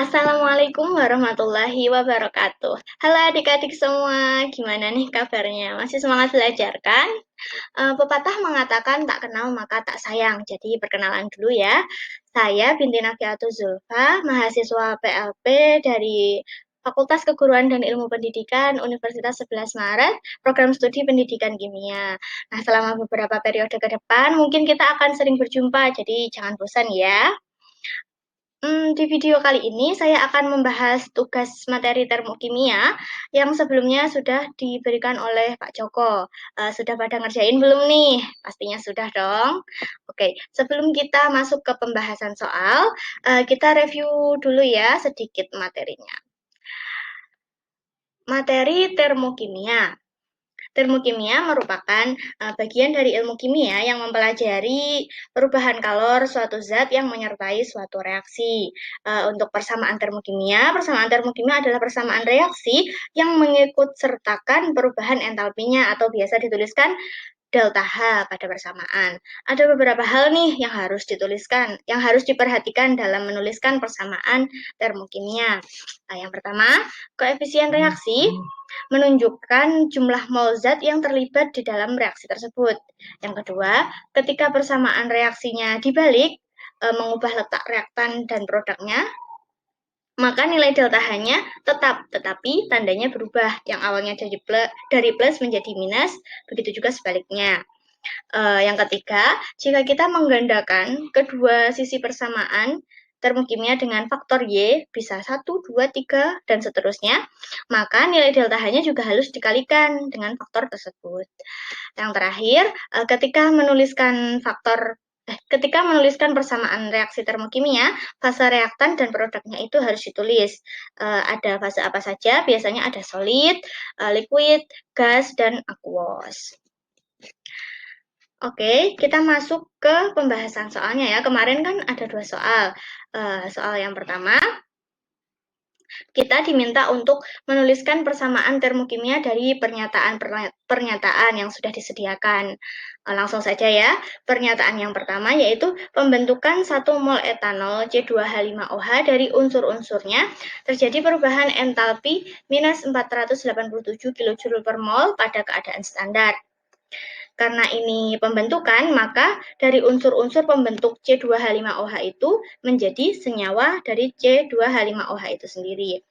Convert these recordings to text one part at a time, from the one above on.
Assalamualaikum warahmatullahi wabarakatuh. Halo adik-adik semua, gimana nih kabarnya? Masih semangat belajar kan? Pepatah mengatakan tak kenal maka tak sayang. Jadi perkenalan dulu ya. Saya Binti Nafiatul Zulfa, mahasiswa PLP dari Fakultas Keguruan dan Ilmu Pendidikan Universitas 11 Maret, program studi pendidikan kimia. Nah, selama beberapa periode ke depan, mungkin kita akan sering berjumpa, jadi jangan bosan ya. Di video kali ini saya akan membahas tugas materi termokimia yang sebelumnya sudah diberikan oleh Pak Joko. Sudah pada ngerjain belum nih? Pastinya sudah dong. Oke, sebelum kita masuk ke pembahasan soal, kita review dulu ya sedikit materinya. Materi termokimia. Termokimia merupakan bagian dari ilmu kimia yang mempelajari perubahan kalor suatu zat yang menyertai suatu reaksi. Untuk persamaan termokimia adalah persamaan reaksi yang mengikut sertakan perubahan entalpinya atau biasa dituliskan delta H pada persamaan. Ada beberapa hal nih yang harus dituliskan, yang harus diperhatikan dalam menuliskan persamaan termokimia. Yang pertama, koefisien reaksi menunjukkan jumlah mol zat yang terlibat di dalam reaksi tersebut. Yang kedua, ketika persamaan reaksinya dibalik, mengubah letak reaktan dan produknya, maka nilai delta H-nya tetap, tetapi tandanya berubah. Yang awalnya dari plus menjadi minus, begitu juga sebaliknya. Yang ketiga, jika kita menggandakan kedua sisi persamaan termokimia dengan faktor Y, bisa 1, 2, 3, dan seterusnya, maka nilai delta H-nya juga harus dikalikan dengan faktor tersebut. Yang terakhir, ketika menuliskan persamaan reaksi termokimia, fase reaktan dan produknya itu harus ditulis. Ada fase apa saja? Biasanya ada solid, liquid, gas, dan aqueous. Oke, kita masuk ke pembahasan soalnya ya. Kemarin kan ada 2 soal. Soal yang pertama, kita diminta untuk menuliskan persamaan termokimia dari pernyataan yang sudah disediakan. Langsung saja ya. Pernyataan yang pertama yaitu pembentukan 1 mol etanol C2H5OH dari unsur-unsurnya terjadi perubahan entalpi minus 487 kJ per mol pada keadaan standar. Karena ini pembentukan, maka dari unsur-unsur pembentuk C2H5OH itu menjadi senyawa dari C2H5OH itu sendiri.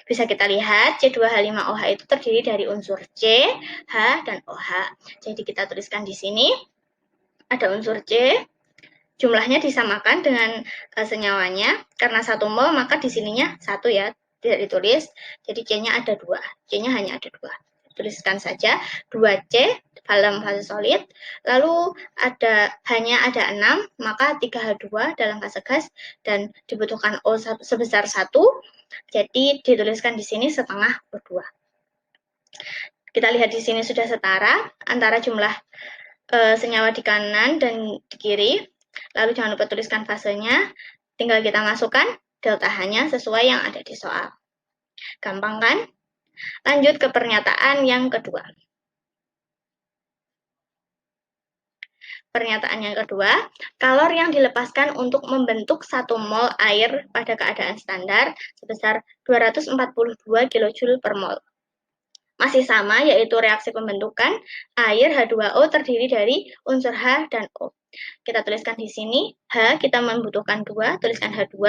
Bisa kita lihat C2H5OH itu terdiri dari unsur C, H, dan OH. Jadi kita tuliskan di sini ada unsur C, jumlahnya disamakan dengan senyawanya. Karena 1 mol maka di sininya 1 ya, tidak ditulis. Jadi C-nya ada 2, C-nya hanya ada 2. Tuliskan saja 2C dalam fase solid, lalu hanya ada 6, maka 3H2 dalam fase gas, dan dibutuhkan O sebesar 1, jadi dituliskan di sini setengah O2. Kita lihat di sini sudah setara antara jumlah senyawa di kanan dan di kiri, lalu jangan lupa tuliskan fasenya, tinggal kita masukkan delta H-nya sesuai yang ada di soal. Gampang kan? Lanjut ke pernyataan yang kedua. Pernyataan yang kedua, kalor yang dilepaskan untuk membentuk 1 mol air pada keadaan standar sebesar 242 kJ per mol. Masih sama, yaitu reaksi pembentukan air H2O terdiri dari unsur H dan O. Kita tuliskan di sini, H kita membutuhkan 2, tuliskan H2,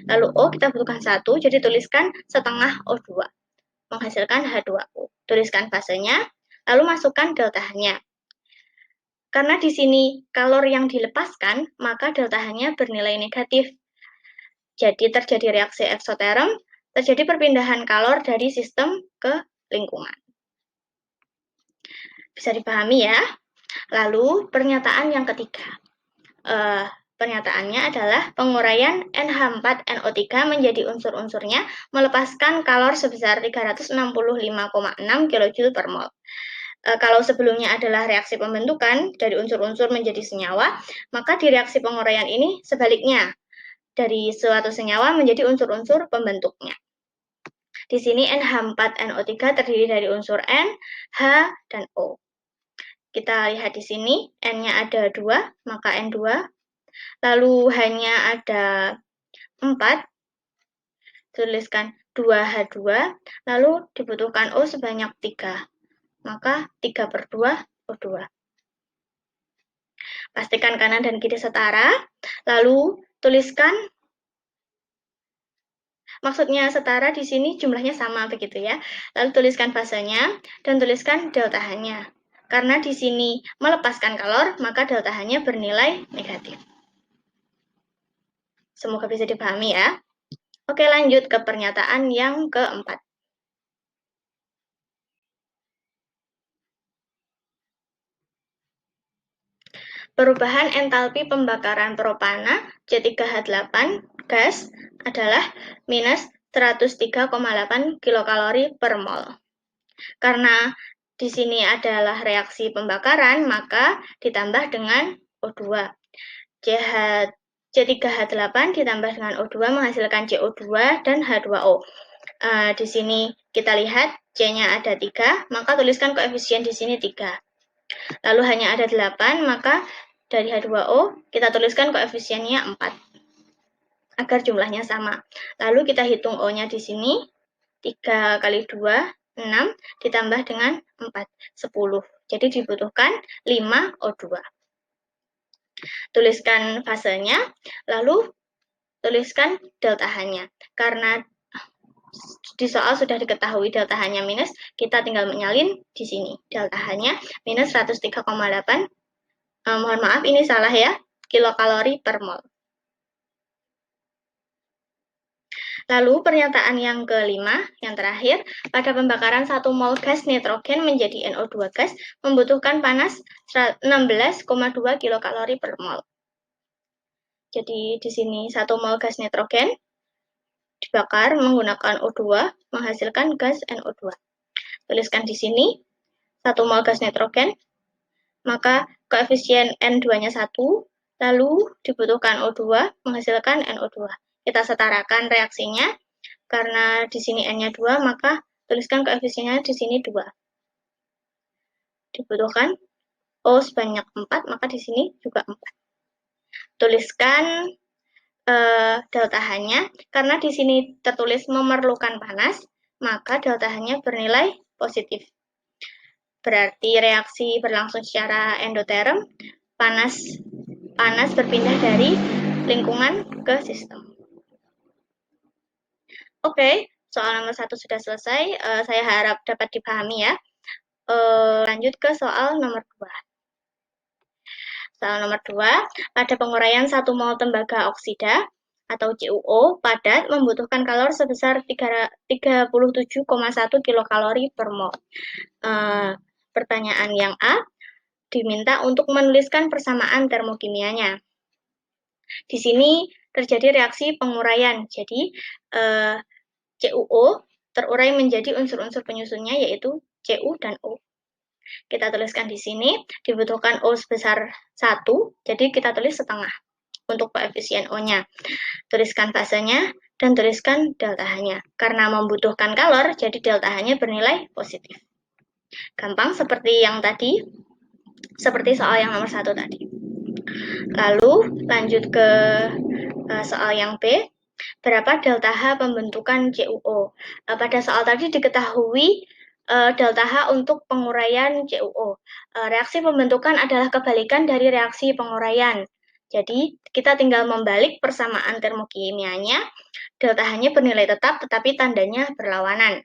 lalu O kita butuhkan 1, jadi tuliskan setengah O2, menghasilkan H2O. Tuliskan fasenya, lalu masukkan delta H-nya. Karena di sini kalor yang dilepaskan, maka delta H-nya bernilai negatif. Jadi terjadi reaksi eksoterm, terjadi perpindahan kalor dari sistem ke lingkungan. Bisa dipahami ya? Lalu pernyataan yang ketiga. Pernyataannya adalah penguraian NH4NO3 menjadi unsur-unsurnya melepaskan kalor sebesar 365,6 kJ per mol. Kalau sebelumnya adalah reaksi pembentukan dari unsur-unsur menjadi senyawa, maka di reaksi penguraian ini sebaliknya, dari suatu senyawa menjadi unsur-unsur pembentuknya. Di sini NH4NO3 terdiri dari unsur N, H, dan O. Kita lihat di sini, N-nya ada 2, maka N2. Lalu H-nya ada 4, tuliskan 2H2, lalu dibutuhkan O sebanyak 3. Maka 3/2 O2. Pastikan kanan dan kiri setara, lalu tuliskan, maksudnya setara di sini jumlahnya sama begitu ya. Lalu tuliskan fasenya dan tuliskan delta H-nya. Karena di sini melepaskan kalor, maka delta H-nya bernilai negatif. Semoga bisa dipahami ya. Oke, lanjut ke pernyataan yang keempat. Perubahan entalpi pembakaran propana C3H8 gas adalah minus 103,8 kilokalori per mol. Karena di sini adalah reaksi pembakaran, maka ditambah dengan O2. C3H8 ditambah dengan O2 menghasilkan CO2 dan H2O. Di sini kita lihat C-nya ada 3, maka tuliskan koefisien di sini 3. Lalu hanya ada 8, maka dari H2O kita tuliskan koefisiennya 4 agar jumlahnya sama. Lalu kita hitung O-nya di sini, 3 kali 2, 6, ditambah dengan 4, 10. Jadi dibutuhkan 5 O2. Tuliskan fasenya, lalu tuliskan delta H-nya. Karena di soal sudah diketahui delta H-nya minus, kita tinggal menyalin di sini. Delta H-nya minus 103,8. Mohon maaf, ini salah ya, kilokalori per mol. Lalu pernyataan yang kelima, yang terakhir, pada pembakaran 1 mol gas nitrogen menjadi NO2 gas membutuhkan panas 16,2 kilokalori per mol. Jadi di sini 1 mol gas nitrogen dibakar menggunakan O2 menghasilkan gas NO2. Tuliskan di sini 1 mol gas nitrogen, maka koefisien N2-nya 1, lalu dibutuhkan O2 menghasilkan NO2. Kita setarakan reaksinya, karena di sini N-nya 2, maka tuliskan koefisiennya di sini 2. Dibutuhkan O sebanyak 4, maka di sini juga 4. Tuliskan delta H-nya, karena di sini tertulis memerlukan panas, maka delta H-nya bernilai positif. Berarti reaksi berlangsung secara endoterm, panas berpindah dari lingkungan ke sistem. Oke, soal nomor 1 sudah selesai. Saya harap dapat dipahami ya. Lanjut ke soal nomor 2. Soal nomor 2, pada penguraian 1 mol tembaga oksida atau CuO padat membutuhkan kalor sebesar 37,1 kilokalori per mol. Pertanyaan yang A, diminta untuk menuliskan persamaan termokimianya. Di sini terjadi reaksi penguraian, jadi CuO terurai menjadi unsur-unsur penyusunnya yaitu Cu dan O. Kita tuliskan di sini, dibutuhkan O sebesar 1, jadi kita tulis setengah untuk koefisien O-nya. Tuliskan fasenya dan tuliskan delta H-nya. Karena membutuhkan kalor, jadi delta H-nya bernilai positif. Gampang seperti yang tadi, seperti soal yang nomor 1 tadi. Lalu lanjut ke soal yang B. Berapa delta H pembentukan CuO? Pada soal tadi diketahui delta H untuk penguraian CuO. Reaksi pembentukan adalah kebalikan dari reaksi penguraian. Jadi, kita tinggal membalik persamaan termokimianya. Delta H-nya bernilai tetap, tetapi tandanya berlawanan.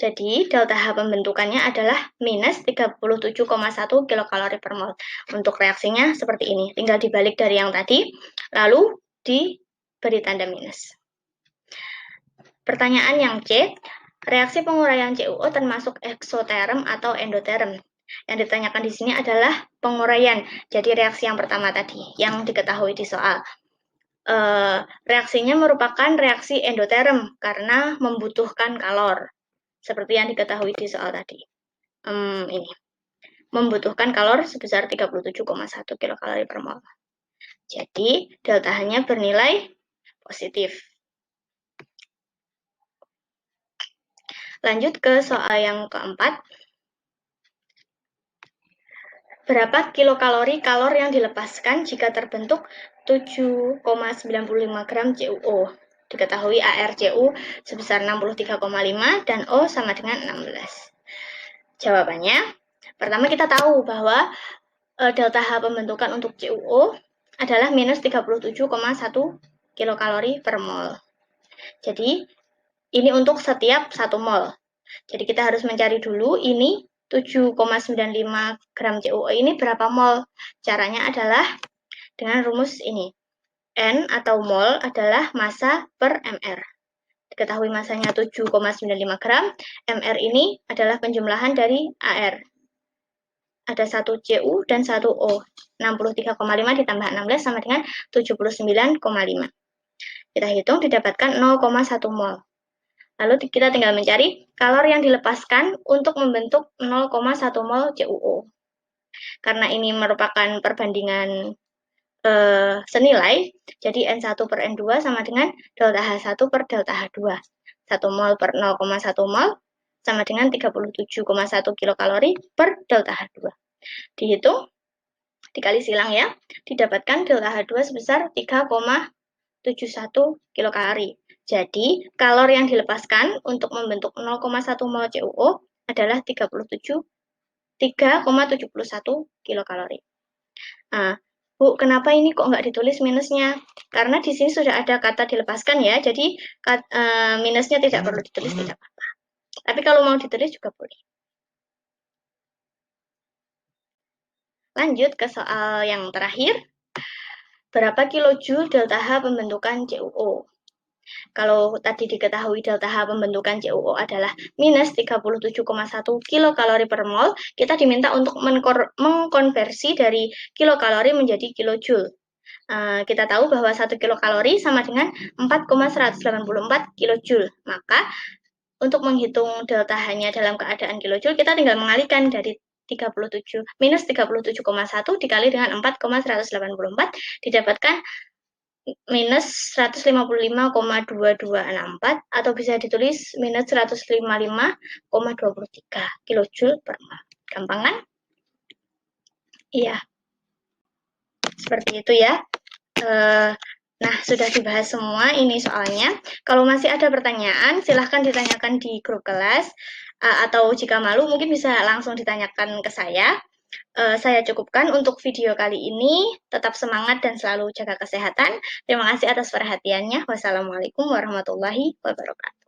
Jadi, delta H pembentukannya adalah minus 37,1 kilokalori per mol. Untuk reaksinya seperti ini. Tinggal dibalik dari yang tadi, lalu diberi tanda minus. Pertanyaan yang C, reaksi penguraian CuO termasuk eksoterm atau endoterm? Yang ditanyakan di sini adalah penguraian. Jadi reaksi yang pertama tadi, yang diketahui di soal. Reaksinya merupakan reaksi endoterm karena membutuhkan kalor. Seperti yang diketahui di soal tadi. Ini. Membutuhkan kalor sebesar 37,1 kilokalori per mol. Jadi, delta H-nya bernilai positif. Lanjut ke soal yang keempat. Berapa kilokalori yang dilepaskan jika terbentuk 7,95 gram CuO? Diketahui ARCU sebesar 63,5 dan O sama dengan 16. Jawabannya, pertama kita tahu bahwa delta H pembentukan untuk CuO adalah minus 37,1 kilokalori per mol. Jadi, ini untuk setiap 1 mol. Jadi kita harus mencari dulu ini 7,95 gram CuO ini berapa mol. Caranya adalah dengan rumus ini. N atau mol adalah massa per mR. Diketahui masanya 7,95 gram, mR ini adalah penjumlahan dari AR. Ada 1 Cu dan 1 O. 63,5 ditambah 16 sama dengan 79,5. Kita hitung didapatkan 0,1 mol. Lalu kita tinggal mencari kalori yang dilepaskan untuk membentuk 0,1 mol CuO. Karena ini merupakan perbandingan senilai, jadi N1 per N2 sama dengan delta H1 per delta H2. 1 mol per 0,1 mol sama dengan 37,1 kilokalori per delta H2. Dihitung, dikali silang ya, didapatkan delta H2 sebesar 3,71 kilokalori. Jadi, kalori yang dilepaskan untuk membentuk 0,1 mol CuO adalah 3,71 kilokalori. Nah, Bu, kenapa ini kok nggak ditulis minusnya? Karena di sini sudah ada kata dilepaskan ya, jadi minusnya tidak perlu ditulis, tidak apa-apa. Tapi kalau mau ditulis juga boleh. Lanjut ke soal yang terakhir. Berapa kilojoule delta H pembentukan CuO? Kalau tadi diketahui delta H pembentukan CuO adalah minus 37,1 kilokalori per mol, kita diminta untuk mengkonversi dari kilokalori menjadi kilojoule. Kita tahu bahwa 1 kilokalori sama dengan 4,184 kilojoule. Maka untuk menghitung delta H-nya dalam keadaan kilojoule, kita tinggal mengalihkan dari minus 37,1 dikali dengan 4,184 didapatkan minus 155,2264 atau bisa ditulis minus 155,23 kilojoule per mol. Gampang kan? Iya. Seperti itu ya. Nah, sudah dibahas semua ini soalnya. Kalau masih ada pertanyaan, silahkan ditanyakan di grup kelas. Atau jika malu, mungkin bisa langsung ditanyakan ke saya. Saya cukupkan untuk video kali ini. Tetap semangat dan selalu jaga kesehatan. Terima kasih atas perhatiannya. Wassalamualaikum warahmatullahi wabarakatuh.